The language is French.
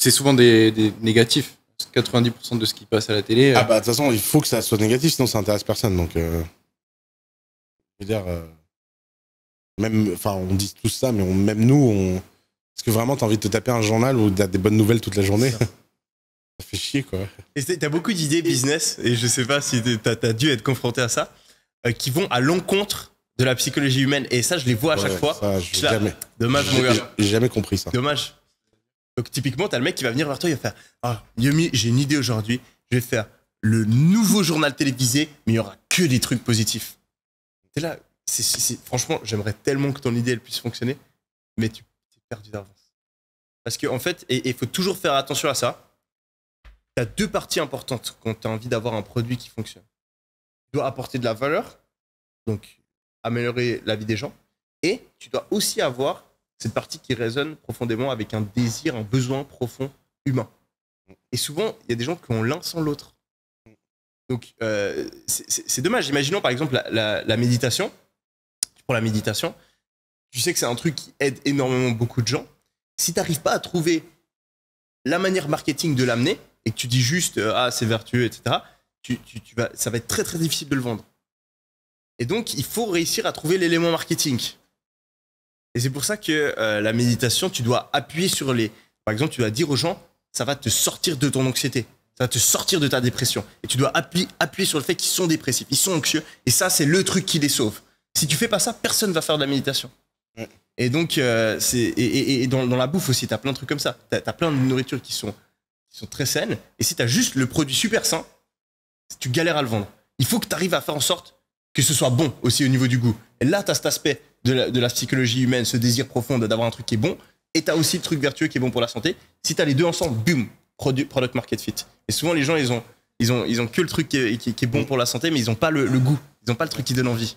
c'est souvent des négatifs. 90% de ce qui passe à la télé. Ah bah de toute façon, il faut que ça soit négatif, sinon ça intéresse personne. Donc, je veux dire, même, enfin, on dit tous ça, mais même nous, est-ce que vraiment t'as envie de te taper un journal où t'as des bonnes nouvelles toute la journée? Ça fait chier, quoi. Et t'as beaucoup d'idées business, et je sais pas si t'as dû être confronté à ça, qui vont à l'encontre de la psychologie humaine. Et ça, je les vois à chaque fois. Ça, jamais. Dommage, mon gars. J'ai jamais compris ça. Dommage. Donc, typiquement, t'as le mec qui va venir vers toi, il va faire ah, Yomi, j'ai une idée aujourd'hui, je vais faire le nouveau journal télévisé, mais il y aura que des trucs positifs. T'es là, franchement, j'aimerais tellement que ton idée elle puisse fonctionner, mais tu t'es perdu d'avance. Parce qu'en fait, et il faut toujours faire attention à ça, tu as deux parties importantes quand tu as envie d'avoir un produit qui fonctionne. Tu dois apporter de la valeur, donc améliorer la vie des gens, et tu dois aussi avoir cette partie qui résonne profondément avec un désir, un besoin profond humain. Et souvent, il y a des gens qui ont l'un sans l'autre. Donc, c'est dommage. Imaginons par exemple la méditation. Pour la méditation, tu sais que c'est un truc qui aide énormément beaucoup de gens. Si tu n'arrives pas à trouver la manière marketing de l'amener et que tu dis juste ah c'est vertueux, etc., ça va être très très difficile de le vendre. Et donc, il faut réussir à trouver l'élément marketing. Et c'est pour ça que la méditation, tu dois appuyer sur les... Par exemple, tu dois dire aux gens, ça va te sortir de ton anxiété, ça va te sortir de ta dépression. Et tu dois appuyer sur le fait qu'ils sont dépressifs, ils sont anxieux. Et ça, c'est le truc qui les sauve. Si tu fais pas ça, personne va faire de la méditation. Ouais. Et donc, dans la bouffe aussi, tu as plein de trucs comme ça. Tu as plein de nourritures qui sont très saines. Et si tu as juste le produit super sain, tu galères à le vendre. Il faut que tu arrives à faire en sorte que ce soit bon aussi au niveau du goût. Et là, tu as cet aspect de la psychologie humaine, ce désir profond d'avoir un truc qui est bon. Et tu as aussi le truc vertueux qui est bon pour la santé. Si tu as les deux ensemble, boum, product market fit. Et souvent, les gens, ils ont que le truc qui est bon pour la santé, mais ils n'ont pas le goût. Ils n'ont pas le truc qui donne envie.